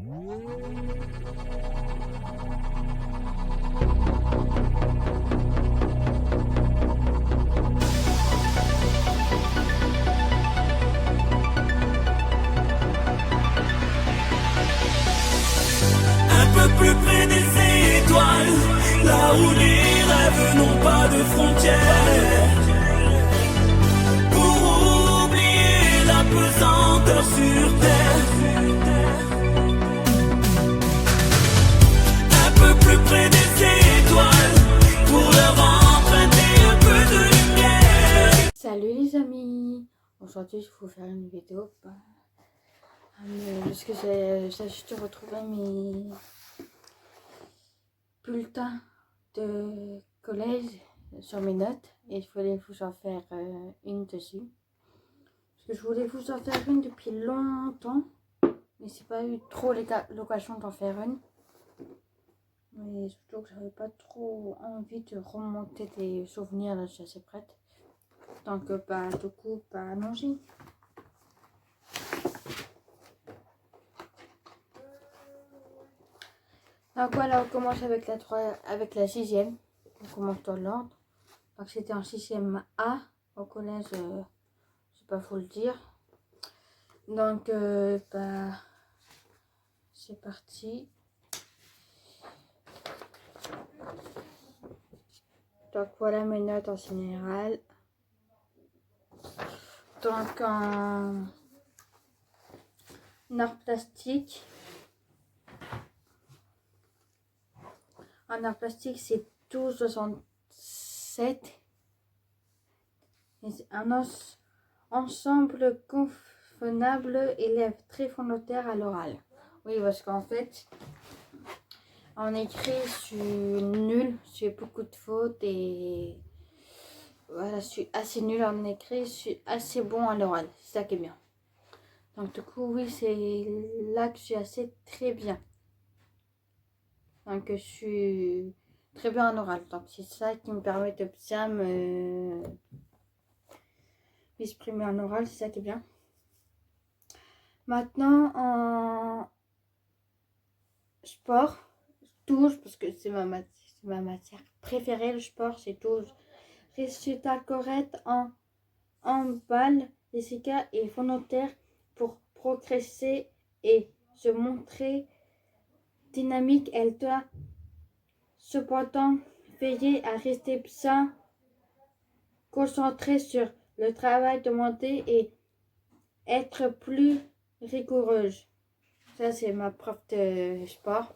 Un peu plus près des étoiles, là où les rêves n'ont pas de frontières. Pour oublier la pesanteur sur terre. Un peu plus près des étoiles, pour leur emprunter un peu de lumière. Salut les amis, aujourd'hui je vais vous faire une vidéo parce que j'ai juste retrouvé mes bulletins de collège sur mes notes et je voulais vous en faire une dessus. Parce que je voulais vous en faire une depuis longtemps, mais c'est pas eu trop l'occasion d'en faire une. Mais surtout que j'avais pas trop envie de remonter des souvenirs, là je suis assez prête. Donc du coup, allons-y. Donc voilà, on commence avec la sixième. On commence dans l'ordre. Donc c'était en 6e A au collège, je sais pas faut le dire. Donc c'est parti. Donc voilà mes notes en général. Donc en art plastique. En art plastique, c'est 12,67. Un ensemble convenable, élève très volontaire à l'oral. Oui, parce qu'en fait, en écrit, je suis nulle, j'ai beaucoup de fautes et voilà, je suis assez nulle en écrit, je suis assez bon à l'oral, c'est ça qui est bien. Donc du coup, oui, c'est là que je suis assez très bien. Donc je suis très bien en oral, donc c'est ça qui me permet de bien m'exprimer en oral, c'est ça qui est bien. Maintenant en sport, 12 parce que c'est ma matière préférée, le sport c'est 12. Résultat correct en balle, Jessica est volontaire pour progresser et se montrer dynamique. Elle doit cependant veiller à rester bien concentrée sur le travail demandé et être plus rigoureuse. Ça, c'est ma prof de sport.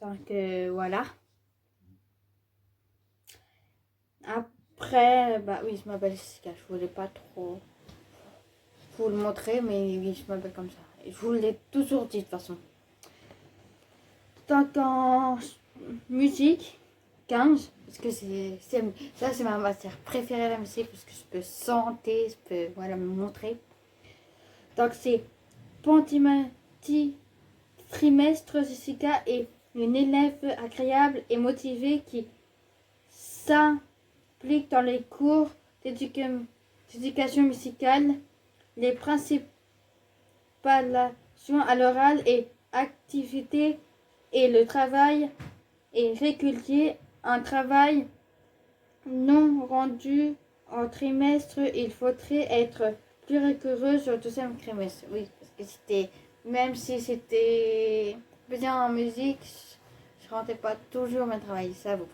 Donc, voilà. Après, oui, je m'appelle Jessica. Je voulais pas trop vous le montrer, mais oui, je m'appelle comme ça. Et je vous l'ai toujours dit de toute façon. Donc, en musique, 15, parce que ça c'est ma matière préférée, la musique, parce que je peux chanter, je peux voilà, me montrer. Donc c'est Pentimati trimestre. Jessica est une élève agréable et motivée qui s'implique dans les cours d'éducation musicale, les principales à l'oral et activités et le travail est régulier. Un travail non rendu en trimestre, il faudrait être plus rigoureux sur le deuxième trimestre. Oui, parce que même si c'était bien en musique, je rendais pas toujours mon travail, ça vaut.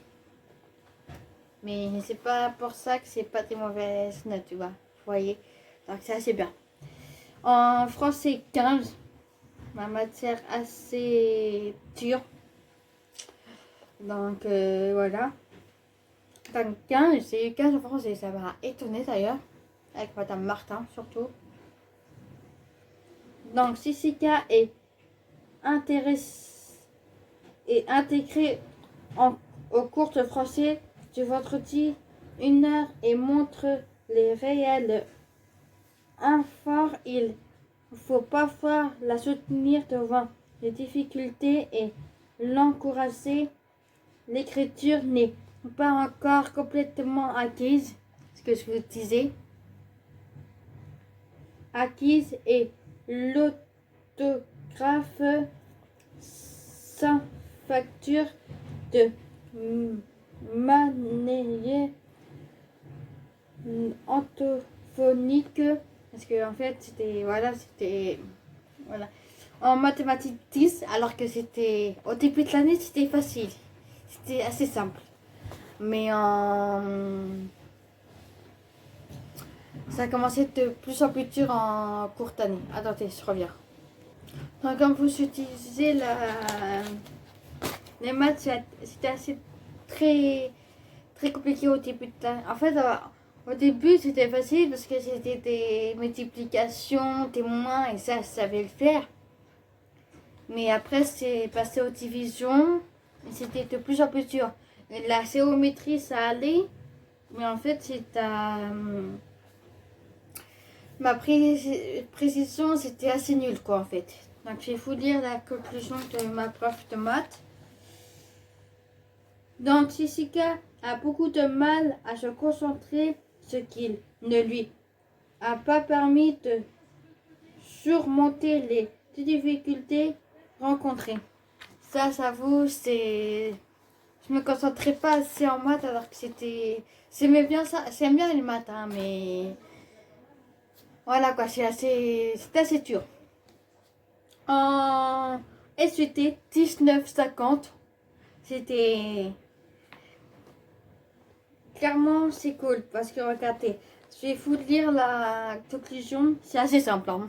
Mais c'est pas pour ça que c'est pas des mauvaises notes, tu vois. Vous voyez, donc c'est assez bien. En français 15, ma matière assez dure. Donc voilà. Donc 15, j'ai eu 15 en français, ça m'a étonné d'ailleurs. Avec Madame Martin surtout. Donc Jessica est intégrée au cours de français du vendredi 1 heure et montre les réels efforts. Il faut parfois la soutenir devant les difficultés et l'encourager. L'écriture n'est pas encore complètement acquise, ce que je vous disais. Acquise et d'orthographe sans facture de manière orthophonique parce que en fait c'était voilà en mathématiques 10 alors que c'était au début de l'année c'était facile, c'était assez simple, mais ça a commencé de plus en plus dur en courte année. Attendez, je reviens. Donc, comme vous utilisez les maths, c'était assez très compliqué au début de l'année. En fait, au début, c'était facile parce que c'était des multiplications, des moins, et ça, je savais le faire. Mais après, c'est passé aux divisions, et c'était de plus en plus dur. Et la géométrie, ça allait, mais en fait, c'est ma précision, c'était assez nul, quoi, en fait. Donc, je vais vous lire la conclusion de ma prof de maths. Donc, Jessica a beaucoup de mal à se concentrer, ce qui ne lui a pas permis de surmonter les difficultés rencontrées. Ça, j'avoue, c'est... Je me concentrais pas assez en maths alors que c'était... J'aimais bien ça, j'aime bien les maths, hein, mais... Voilà quoi, c'était assez dur. En SVT 1950, c'était... Clairement, c'est cool parce que regardez, je vais vous lire la conclusion, c'est assez simple. Hein.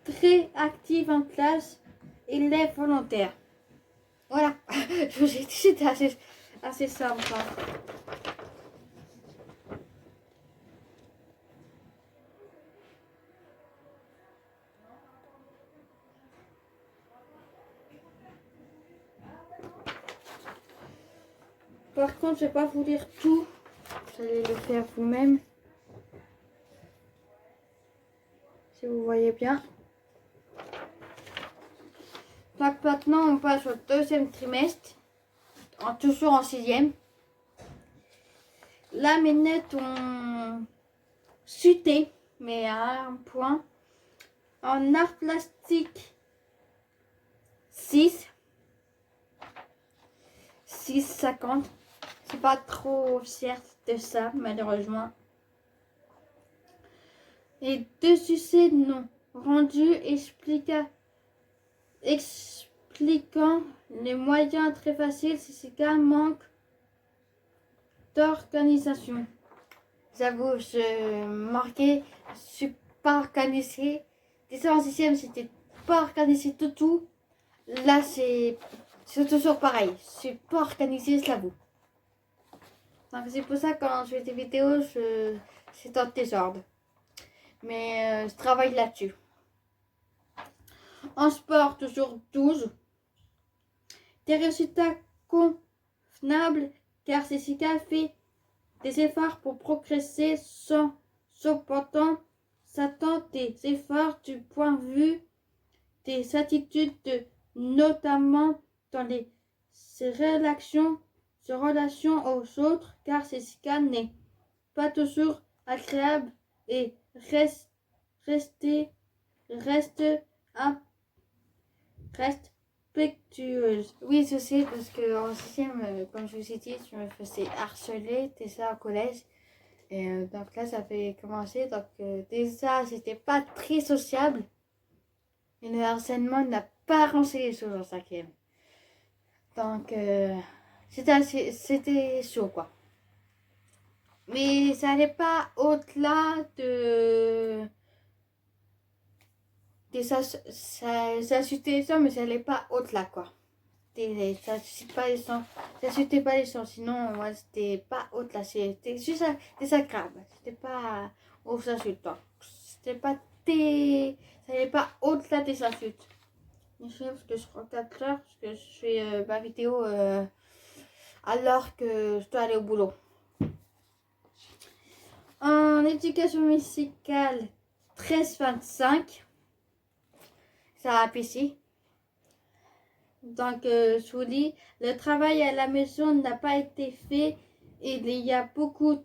Très active en classe, élève volontaire. Voilà, je vous ai dit, c'était assez simple. Hein. Par contre, je ne vais pas vous lire tout. Vous allez le faire vous-même. Si vous voyez bien. Donc maintenant, on passe au deuxième trimestre. Toujours en 6e. Là, mes notes ont chuté, mais à un point. En art plastique, 6,50. C'est pas trop fier de ça, malheureusement. Et deux succès non rendus expliquant les moyens très faciles, c'est qu'un manque d'organisation. J'avoue, je marquais, je suis pas organisée. Déjà en 6e, c'était pas organisé du tout. Là, c'est toujours pareil. Je suis pas organisée, je l'avoue. C'est pour ça que quand je fais des vidéos, c'est dans le désordre. Mais je travaille là-dessus. En sport, toujours 12. Des résultats convenables car Jessica fait des efforts pour progresser sans cependant s'attendre des efforts du point de vue des attitudes, notamment dans les relations aux autres, car Jessica n'est pas toujours agréable et reste respectueuse. Oui, je sais, parce que en 6e, comme je vous ai dit, je me faisais harceler, déjà au collège. Et donc là, ça fait commencer. Donc déjà, j'étais pas très sociable. Et le harcèlement n'a pas arrangé les choses en 5e. Donc, c'était chaud, quoi. Mais ça n'allait pas au-delà de... Ça chutait les sons, mais ça n'allait pas au-delà, quoi. Ça chutait pas les sons, sinon, moi, c'était pas au-delà. C'était juste désagréable. C'était pas aux insultes. C'était pas ça n'allait pas au-delà des insultes. Je sais parce que je crois 4 heures, parce que je fais ma vidéo alors que je dois aller au boulot. En éducation musicale 13-25, ça a PC. Donc, je vous dis, le travail à la maison n'a pas été fait et il y a beaucoup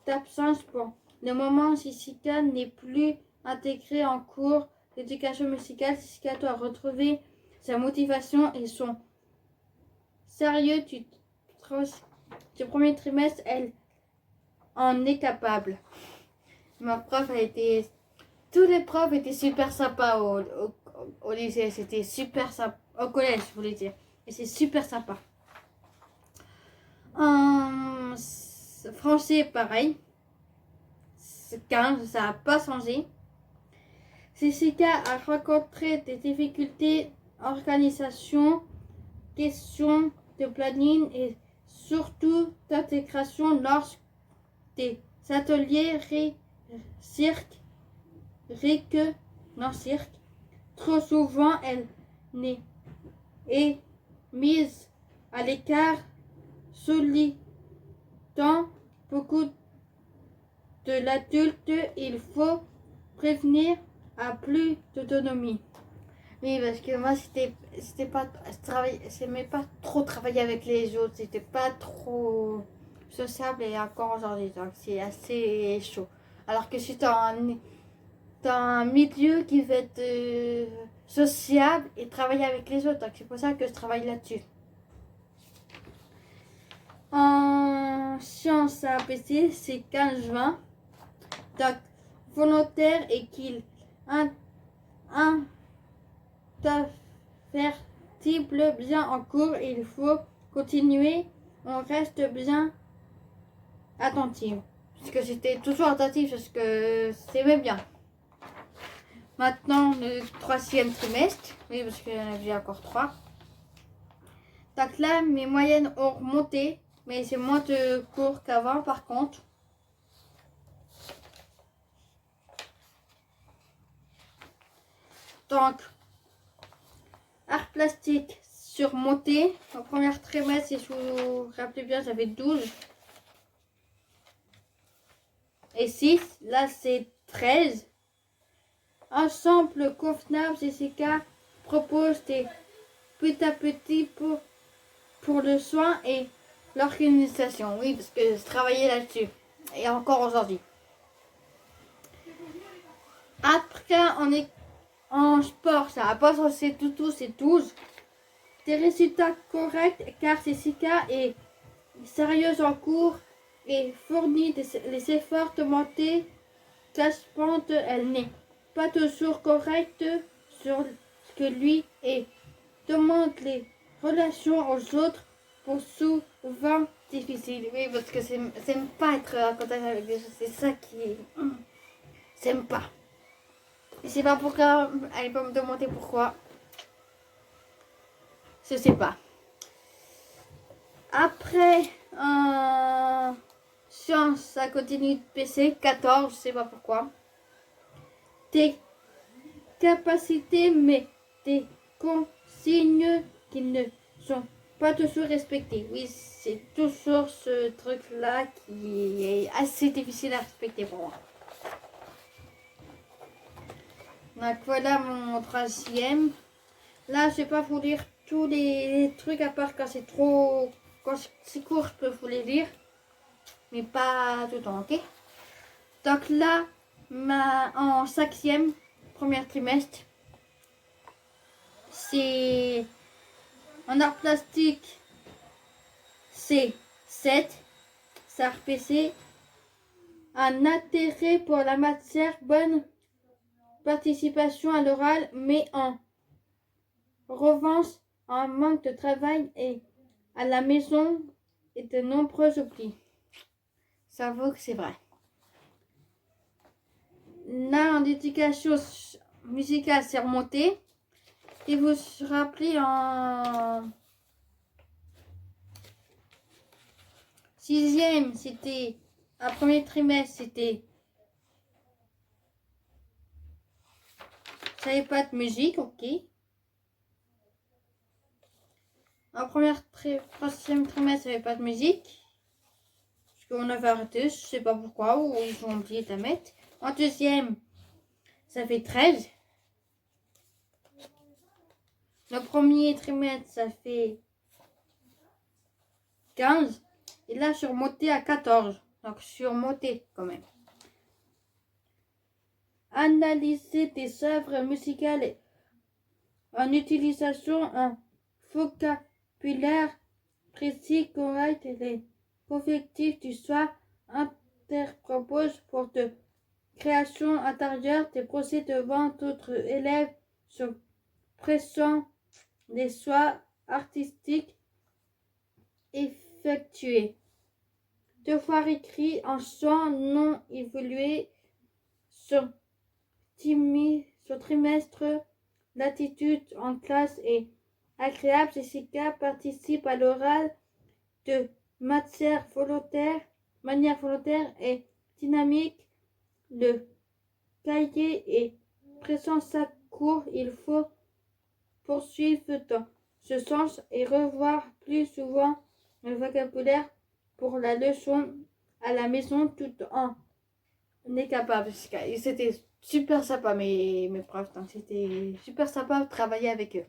d'absence. Pour le moment, Jessica n'est plus intégrée en cours l'éducation musicale, Jessica doit retrouver sa motivation et son sérieux du premier trimestre. Elle en est capable. Ma prof a été... Tous les profs étaient super sympas au lycée. C'était super sympa. Au collège, je voulais dire. Et c'est super sympa. En français, pareil. 15, ça n'a pas changé. Jessica a rencontré des difficultés d'organisation, questions de planning et surtout d'intégration lors des ateliers cirque. Trop souvent, elle est mise à l'écart, sollicitant beaucoup de l'adulte. Il faut prévenir à plus d'autonomie. Oui, parce que moi, c'était pas, j'aimais pas trop travailler avec les autres, c'était pas trop sociable et encore aujourd'hui, donc c'est assez chaud. Alors que je suis dans un milieu qui va être sociable et travailler avec les autres, donc c'est pour ça que je travaille là-dessus. En sciences APC, c'est 15 juin. Donc, volontaire et qu'il intervertible bien en cours, il faut continuer. On reste bien attentif. Parce que j'étais toujours attentif parce que c'était bien. Maintenant, le 3e trimestre. Oui, parce qu'il y en avait encore 3. Donc là, mes moyennes ont remonté. Mais c'est moins de cours qu'avant par contre. Donc, art plastique surmonté. Au premier trimestre, si je vous rappelez bien, j'avais 12. Et 6. Là, c'est 13. Ensemble convenable, Jessica propose des petit à petit pour le soin et l'organisation. Oui, parce que je travaillais là-dessus. Et encore aujourd'hui. Après, on est en sport, ça n'a pas changé du tout, c'est 12. Des résultats corrects car Jessica est sérieuse en cours et fournit les efforts de monter classement. Elle n'est pas toujours correcte sur ce que lui et demande les relations aux autres pour souvent difficile. Oui, parce que c'est pas être en contact avec les autres, c'est ça qui j'aime pas. Je sais pas pourquoi, elle peut me demander pourquoi. Je sais pas. Après, science, ça continue de baisser. 14, je sais pas pourquoi. Tes capacités, mais des consignes qui ne sont pas toujours respectées. Oui, c'est toujours ce truc-là qui est assez difficile à respecter pour moi. Donc voilà mon 3e. Là, je vais pas vous lire tous les trucs à part quand c'est trop... Quand c'est court, je peux vous les lire. Mais pas tout le temps, ok? Donc là, en 5e, premier trimestre, c'est... En art plastique, c'est 7. C'est RPC. Un intérêt pour la matière, bonne participation à l'oral, mais en revanche, un manque de travail et à la maison et de nombreux oublis. Ça vaut que c'est vrai. Là, en éducation musicale, c'est remonté. Et vous vous rappelez, en 6e, c'était, un premier trimestre, c'était, ça n'avait pas de musique, ok. En 3e trimestre, ça n'avait pas de musique. Parce qu'on avait arrêté, je sais pas pourquoi, ou ils ont oublié de la mettre. En 2e, ça fait 13. Le premier trimestre, ça fait 15. Et là, je suis remontée à 14. Donc, je suis remontée quand même. analyser des œuvres musicales en utilisation un vocabulaire précis, correct et les objectifs du soir interpropose pour de création intérieure des procès devant d'autres élèves sur pression des choix artistiques effectués. Devoir écrit en chant non évolué sur trimestre. L'attitude en classe est agréable. Jessica participe à l'oral de manière volontaire et dynamique. Le cahier est présent chaque cours. Il faut poursuivre dans ce sens et revoir plus souvent le vocabulaire pour la leçon à la maison tout en est capable. C'était super sympa mes profs, donc c'était super sympa de travailler avec eux.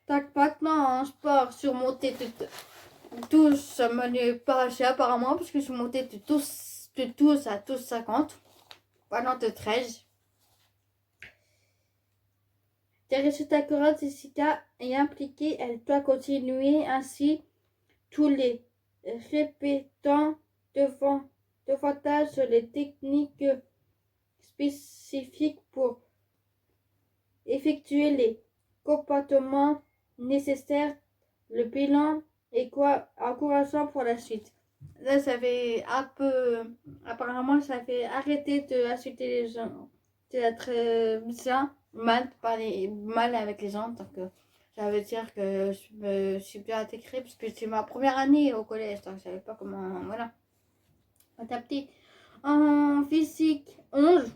Donc maintenant en sport, surmonter tous, ça m'a pas assez apparemment parce que surmonter de 12 à 12,50 pendant de 13. Des résultats corrects, Jessica est impliquée, elle doit continuer ainsi tous les répétants davantage sur les techniques spécifiques pour effectuer les comportements nécessaires. Le bilan est encourageant pour la suite. Là, ça fait un peu... Apparemment, ça fait arrêter d'insulter les gens, d'être bien, mal, parler mal avec les gens. Donc, ça veut dire que je me suis bien intégrée parce que c'est ma première année au collège. Donc, je savais pas comment... Voilà. Adapté. En physique 11.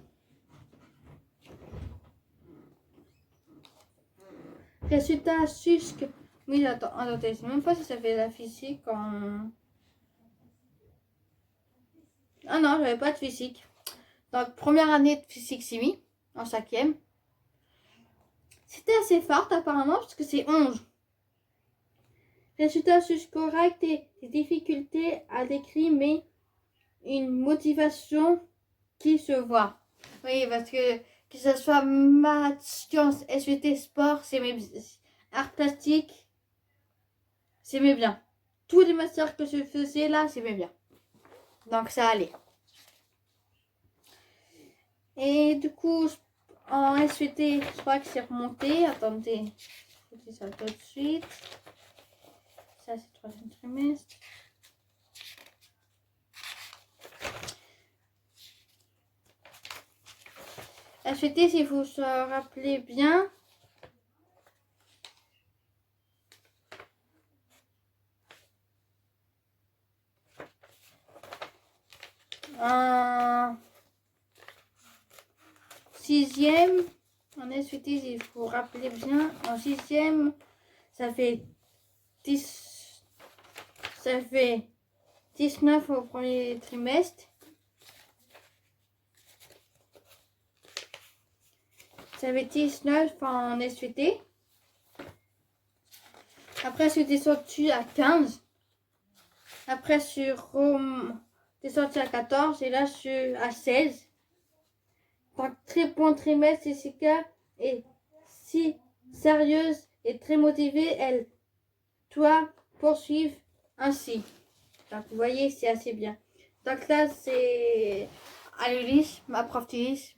Résultat susque. Oui, attendez, c'est même pas si ça fait la physique en... Ah non, j'avais pas de physique. Donc, première année de physique chimie, en 5e. C'était assez forte apparemment, parce que c'est 11. Résultat susque correct et des difficultés à l'écrit, mais une motivation qui se voit. Oui, parce que ce soit maths, sciences, SVT, sport, c'est mes arts plastiques, c'est mes bien. Tous les masters que je faisais là, c'est mes bien. Donc ça allait. Et du coup, en SVT, je crois que c'est remonté. Attendez, je vous dis ça tout de suite. Ça, c'est 3e trimestre. SVT, si vous vous rappelez bien, en 6e, en SVT, si vous vous rappelez bien, en 6e, ça fait 19 au premier trimestre. Ça fait 19 en SVT. Après, je suis descendu à 15. Après, je suis descendu à 14. Et là, je suis à 16. Donc, très bon trimestre. Jessica est si sérieuse et très motivée. Elle doit poursuivre ainsi. Donc, vous voyez, c'est assez bien. Donc là, c'est à l'Ulysse, ma prof d'Ulysse.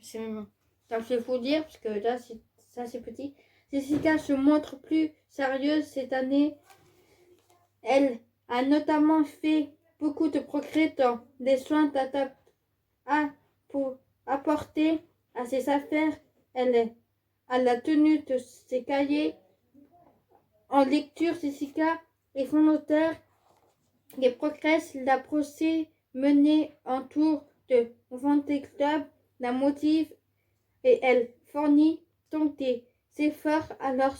Donc, je vais vous dire, parce que là, c'est assez petit. Jessica se montre plus sérieuse cette année. Elle a notamment fait beaucoup de progrès dans les soins pour apporter à ses affaires. Elle est à la tenue de ses cahiers. En lecture, Jessica est volontaire et progresse. La procès menée autour de Vendée Club la motive et elle fournit donc des efforts alors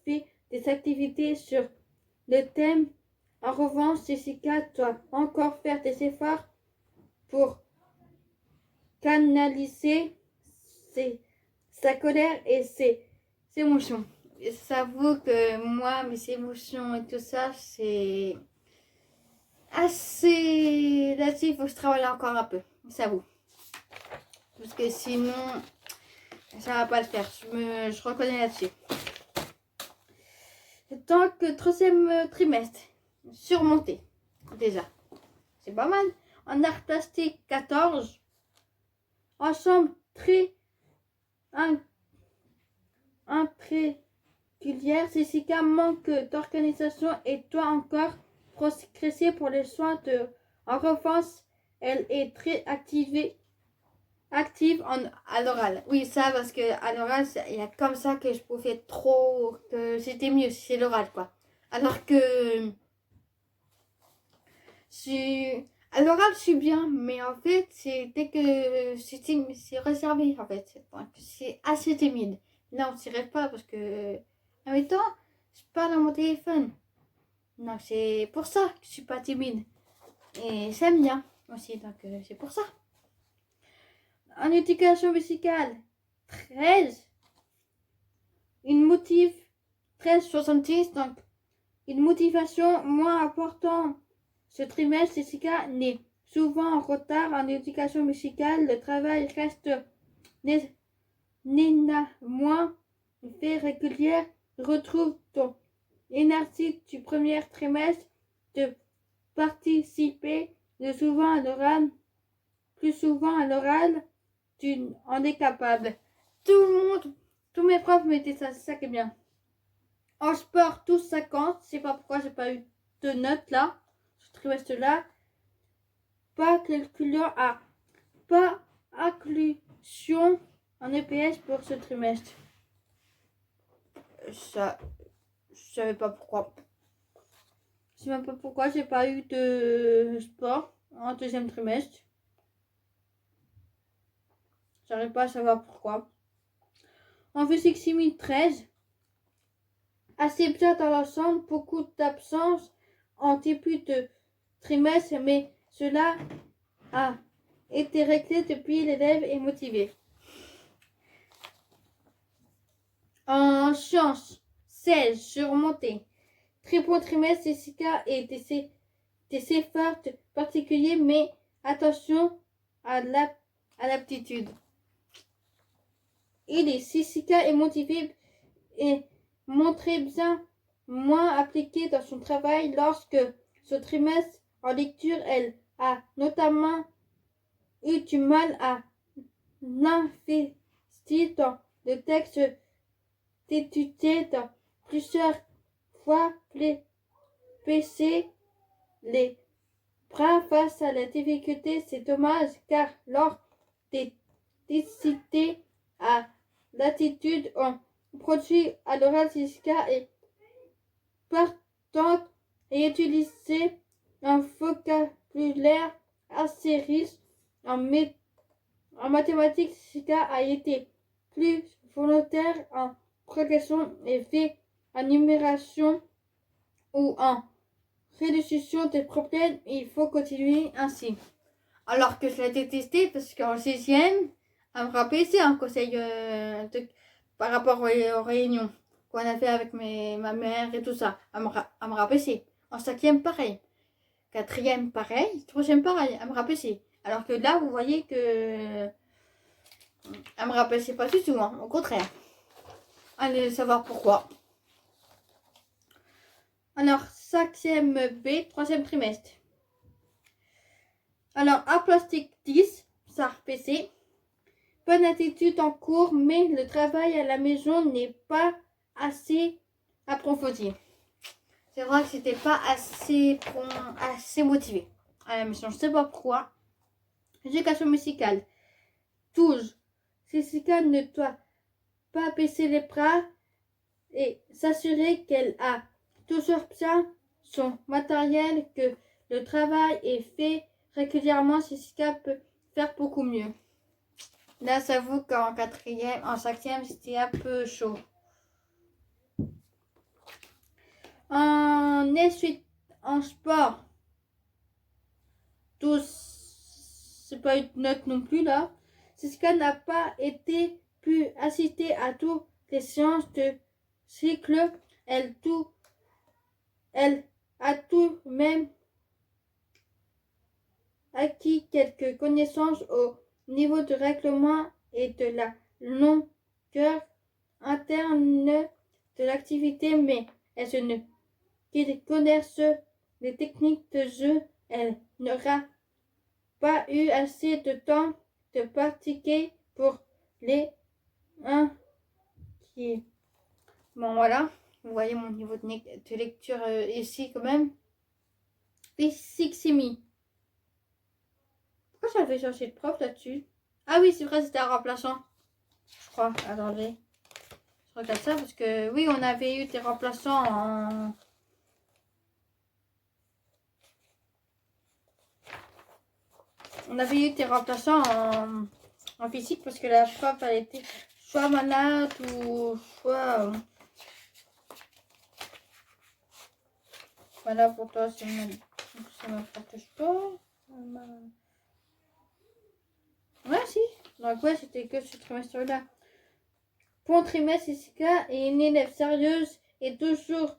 fait des activités sur le thème. En revanche, Jessica doit encore faire des efforts pour canaliser sa colère et ses émotions. J'avoue que moi, mes émotions et tout ça, c'est assez... Là-dessus, il faut que je travaille encore un peu. J'avoue. parce que sinon, ça va pas le faire. Je reconnais là-dessus. Tant que troisième trimestre, surmonté, déjà. C'est pas mal. En art plastique 14, ensemble très particulière, Jessica manque d'organisation et doit encore progresser pour les soins de. En revanche, elle est très active à l'oral. Oui, ça, parce que à l'oral, il y a comme ça que je pouvais trop, que c'était mieux, c'est l'oral, quoi. Alors que à l'oral, je suis bien, mais en fait, c'est dès que c'est réservé, en fait. Donc, c'est assez timide. Là, on ne s'y rêve pas parce que, en même temps, je parle à mon téléphone. Donc, c'est pour ça que je suis pas timide. Et j'aime bien aussi, donc c'est pour ça. En éducation musicale, 13. Une motive 13,66, donc une motivation moins importante. Ce trimestre, Jessica n'est souvent en retard en éducation musicale. Le travail reste néanmoins fait régulière. Retrouve ton énergie du premier trimestre de participer plus souvent à l'oral, tu en es capable. Tout le monde, tous mes profs me disaient ça, c'est ça qui est bien. En sport, tous 50, je sais pas pourquoi j'ai pas eu de notes là, ce trimestre-là. Pas inclusion en EPS pour ce trimestre. Ça, je savais pas pourquoi. Je sais même pas pourquoi j'ai pas eu de sport en deuxième trimestre. J'arrive pas à savoir pourquoi. En physique chimie 13, assez bien dans l'ensemble, beaucoup d'absences en début de trimestre, mais cela a été réglé depuis, l'élève est motivé. En sciences 16, surmonté. Très bon trimestre, Jessica et des efforts particuliers, mais attention à l'aptitude. Jessica est motivée et montrée bien moins appliquée dans son travail lorsque ce trimestre en lecture, elle a notamment eu du mal à l'investir dans le texte d'étudier dans plusieurs fois baisser les bras face à la difficulté. C'est dommage car lors des décidés à l'attitude, on produit à l'oral, Jessica est partante et utiliser un vocabulaire assez riche. En mathématiques, Jessica a été plus volontaire en progression et fait en numération ou en résolution des problèmes. Il faut continuer ainsi. Alors que je l'ai détesté parce qu'en 6e, elle me rappelait un conseil par rapport aux réunions qu'on a fait avec ma mère et tout ça. Elle me rappelait. En 5e, pareil. 4e, pareil. 3e, pareil. Elle me rappelait. Alors que là, vous voyez que elle me rappelait pas du tout. Hein. Au contraire. Allez savoir pourquoi. Alors, 5e B, 3e trimestre. Alors, art plastique 10, ça RPC. Bonne attitude en cours, mais le travail à la maison n'est pas assez approfondi. C'est vrai que c'était pas assez motivé à la maison. Je sais pas pourquoi. Éducation musicale 12. Jessica ne doit pas baisser les bras et s'assurer qu'elle a toujours bien son matériel, que le travail est fait régulièrement. Jessica peut faire beaucoup mieux. Là, j'avoue qu'en 4e, en 5e, c'était un peu chaud. En sport, 12, c'est pas une note non plus là. Jessica n'a pas pu assister à toutes les séances de cycle. Elle a tout de même acquis quelques connaissances au niveau de règlement et de la longueur interne de l'activité, mais qui connaissent les techniques de jeu, elle n'aura pas eu assez de temps de pratiquer pour les qui. Bon voilà, vous voyez mon niveau de lecture ici quand même. Physique-chimie. Pourquoi j'avais cherché le prof là-dessus? Ah oui, c'est vrai, c'était un remplaçant. Je crois. Attendez. Je regarde ça parce que oui, on avait eu des remplaçants en... On avait eu des remplaçants en physique parce que la prof, elle était soit malade ou soit... Voilà, pour toi, ça ne m'apporte pas. Ouais, si. Donc, ouais, c'était que ce trimestre-là. Pour un trimestre, Jessica est une élève sérieuse et toujours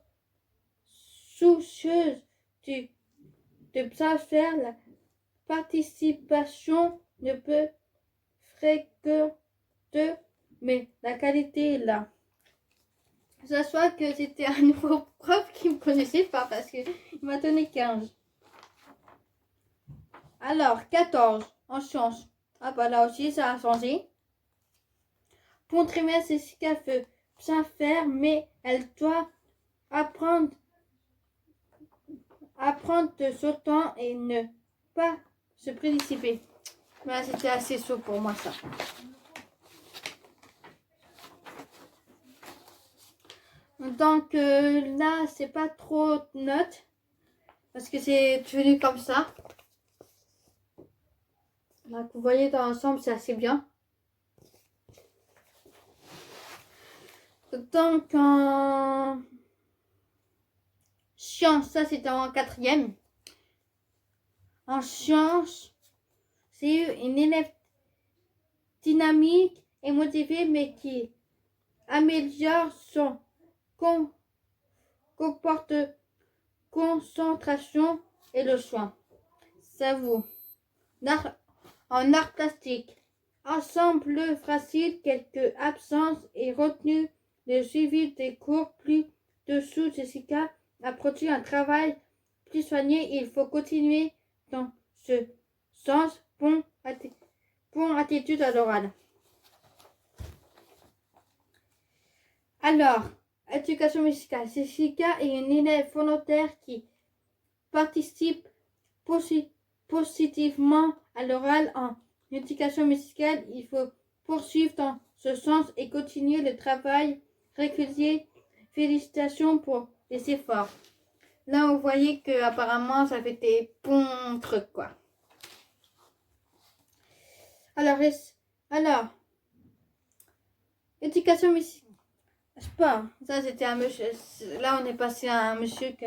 soucieuse de bien faire. La participation ne peut fréquenter, mais la qualité est là. Ça soit que c'était un nouveau prof qui me connaissait pas parce qu'il m'a donné 15. Alors, 14 en sciences. Ah bah là aussi, ça a changé. Pour un trimestre, Jessica veut bien faire, mais elle doit apprendre de son temps et ne pas se précipiter. Voilà, c'était assez chaud pour moi ça. Donc là, c'est pas trop de notes parce que c'est devenu comme ça. Donc vous voyez dans l'ensemble, c'est assez bien. Donc en sciences, ça c'était en 4e. En sciences, c'est une élève dynamique et motivée, mais qui améliore son concentration et le soin. C'est vous. En art plastique. Ensemble facile, quelques absences et retenues, le suivi des cours plus dessous. Jessica a produit un travail plus soigné. Il faut continuer dans ce sens. Bon attitude à l'oral. Alors, éducation musicale. Jessica est une élève volontaire qui participe positivement à l'oral en éducation musicale. Il faut poursuivre dans ce sens et continuer le travail régulier. Félicitations pour les efforts. Là, vous voyez que apparemment ça fait des bons trucs, quoi. Alors, éducation musicale. Sport, ça c'était un monsieur. Là, on est passé à un monsieur qui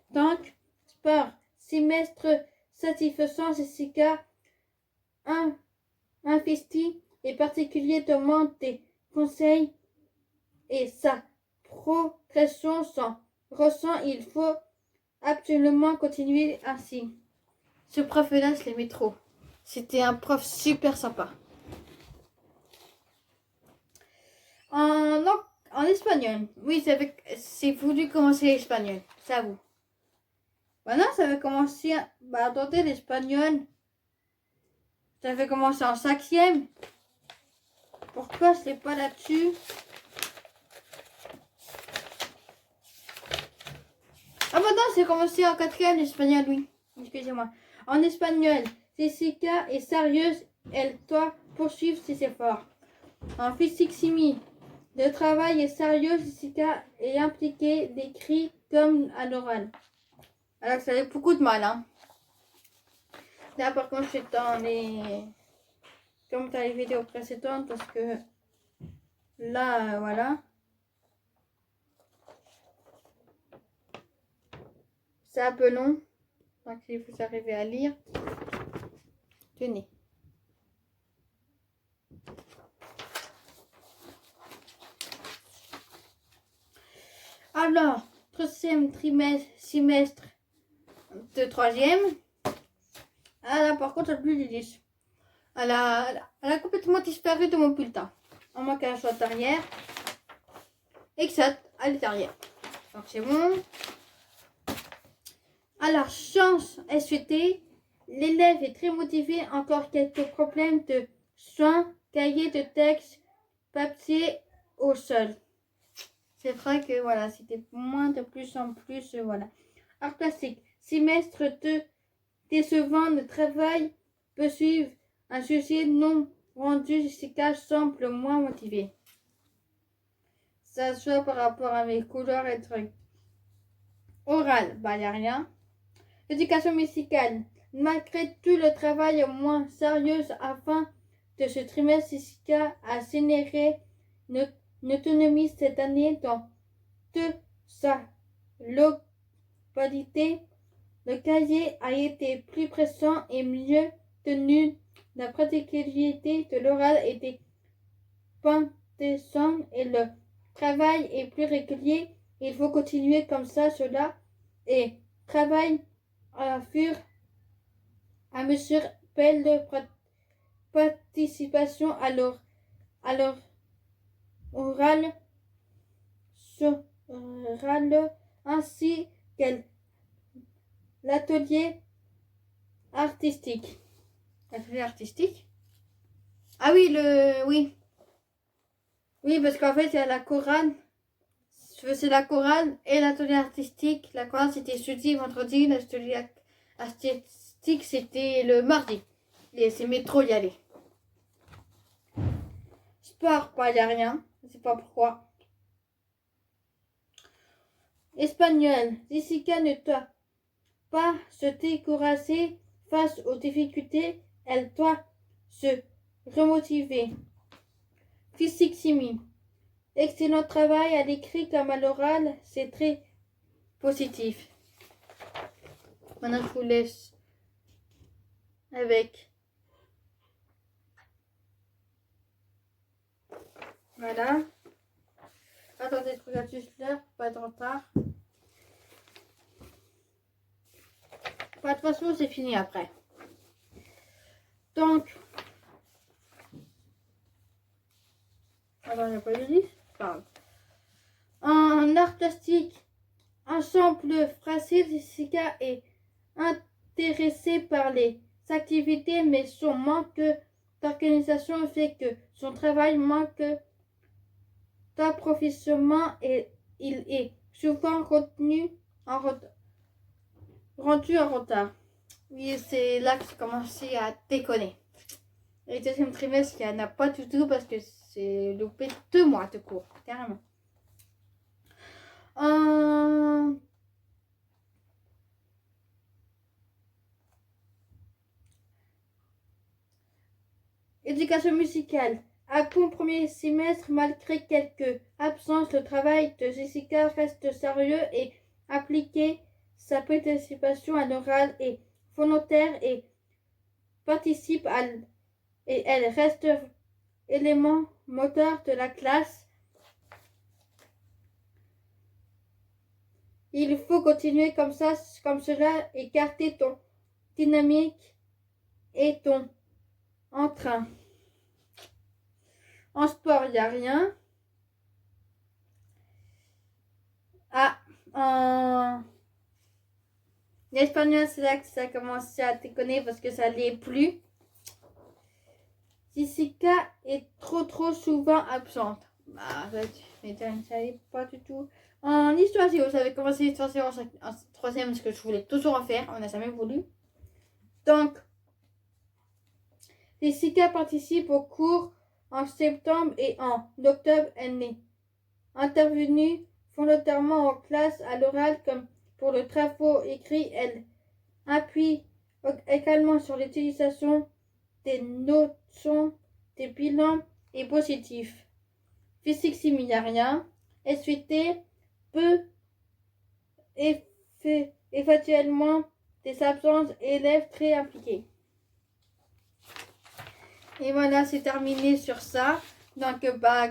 donc sport, semestre satisfaisant. Jessica investit et particulièrement des conseils et sa progression s'en ressent. Il faut absolument continuer ainsi. Ce prof-là, je l'aimais trop. C'était un prof super sympa. En espagnol. Oui, c'est voulu commencer l'espagnol. Ça vous. Maintenant, ça va commencer. Attendez, l'espagnol. Ça va commencer en 5e. Pourquoi je l'ai pas là-dessus? Ah, maintenant, c'est commencé en 4e l'espagnol, oui. Excusez-moi. En espagnol, Jessica est sérieuse. Elle doit poursuivre ses efforts. En physique-chimie. Le travail est sérieux, Jessica est impliquée, d'écrit comme à l'oral. Alors ça avait beaucoup de mal, hein. Là par contre je suis dans les... Comme dans les vidéos précédentes parce que là, voilà. C'est un peu long. Donc si vous arrivez à lire, tenez. Alors, 3e semestre de 3e. Ah là, par contre, plus du 10. Elle a complètement disparu de mon bulletin. À moins qu'elle soit derrière. Exact, elle est derrière. Donc c'est bon. Alors, chance SVT. L'élève est très motivé. Encore quelques problèmes de soins, cahier de texte, papier au sol. C'est vrai que voilà, c'était moins de plus en plus. Voilà. Art plastique. Semestre 2. Décevant, le travail peut suivre. Un sujet non rendu. Jessica semble moins motivée. Ça soit par rapport à mes couleurs et trucs. Oral, bah y a rien. Éducation musicale. Malgré tout le travail moins sérieux afin de ce trimestre, Jessica a généré une autonomie cette année dans toute sa localité. Le cahier a été plus pressant et mieux tenu. La praticabilité de l'oral était intéressante et le travail est plus régulier. Il faut continuer comme ça, cela et travail à fur à mesure belle participation à l'oral ainsi que l'atelier artistique. L'atelier artistique? Ah oui, oui. Oui, parce qu'en fait, il y a la chorale. C'est la chorale et l'atelier artistique. La chorale, c'était jeudi, vendredi. L'atelier artistique, c'était le mardi. C'est métro y aller. Sport, il n'y a rien. Je ne sais pas pourquoi. Espagnol. Jessica ne doit pas se décourager face aux difficultés. Elle doit se remotiver. Physique chimie. Excellent travail à l'écrit comme à l'oral. C'est très positif. Maintenant, je vous laisse avec. Voilà. Attendez, je regarde juste l'heure, pas de retard. De toute façon, c'est fini après. Donc, alors, il n'y a pas de liste. En art plastique, ensemble phrasé, Jessica est intéressée par les activités, mais son manque d'organisation fait que son travail manque d'approfondissement et il est souvent rendu en retard. Oui, c'est là que j'ai commencé à déconner. Et le deuxième trimestre, il n'y en a pas du tout parce que c'est loupé 2 mois de cours, carrément. Éducation musicale. À bon premier semestre, malgré quelques absences, le travail de Jessica reste sérieux et appliqué. Sa participation à l'oral est volontaire et participe et elle reste élément moteur de la classe. Il faut continuer comme cela et garder ton dynamique et ton entrain. En sport, il n'y a rien. En espagnol, c'est là que ça a commencé à déconner parce que ça l'est plus. Jessica est trop souvent absente. Mais ça n'allait pas du tout. En histoire géo, j'avais commencé l'histoire géo en troisième parce que je voulais toujours en faire. On n'a jamais voulu. Donc, Jessica participe au cours en septembre et en octobre. Elle est intervenue volontairement en classe à l'oral comme pour le travail écrit. Elle appuie également sur l'utilisation des notions, des bilans et positifs. Physique chimie, il n'y a rien. SVT peut éventuellement des absences élèves très impliqués. Et voilà, c'est terminé sur ça. Donc,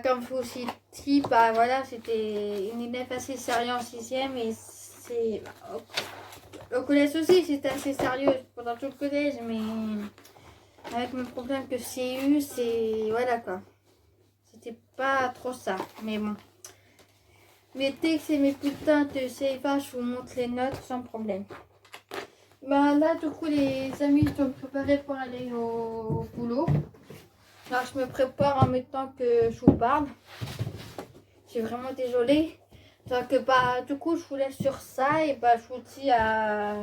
comme vous aussi dit, voilà, c'était une élève assez sérieuse en 6e et c'est au collège aussi, c'était assez sérieux pendant tout le collège, mais Avec mes problèmes que j'ai eu, c'est... Voilà quoi. C'était pas trop ça, mais bon. Mes textes et mes putains de CFA, je vous montre les notes sans problème. Bah là, du coup, les amis, je dois me préparer pour aller au boulot. Là, je me prépare en même temps que je vous parle. Je suis vraiment désolée. Donc, bah, du coup, je vous laisse sur ça et bah, je vous dis à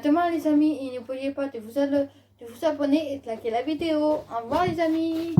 demain, les amis. Et n'oubliez pas de vous abonner et de liker la vidéo. Au revoir, les amis.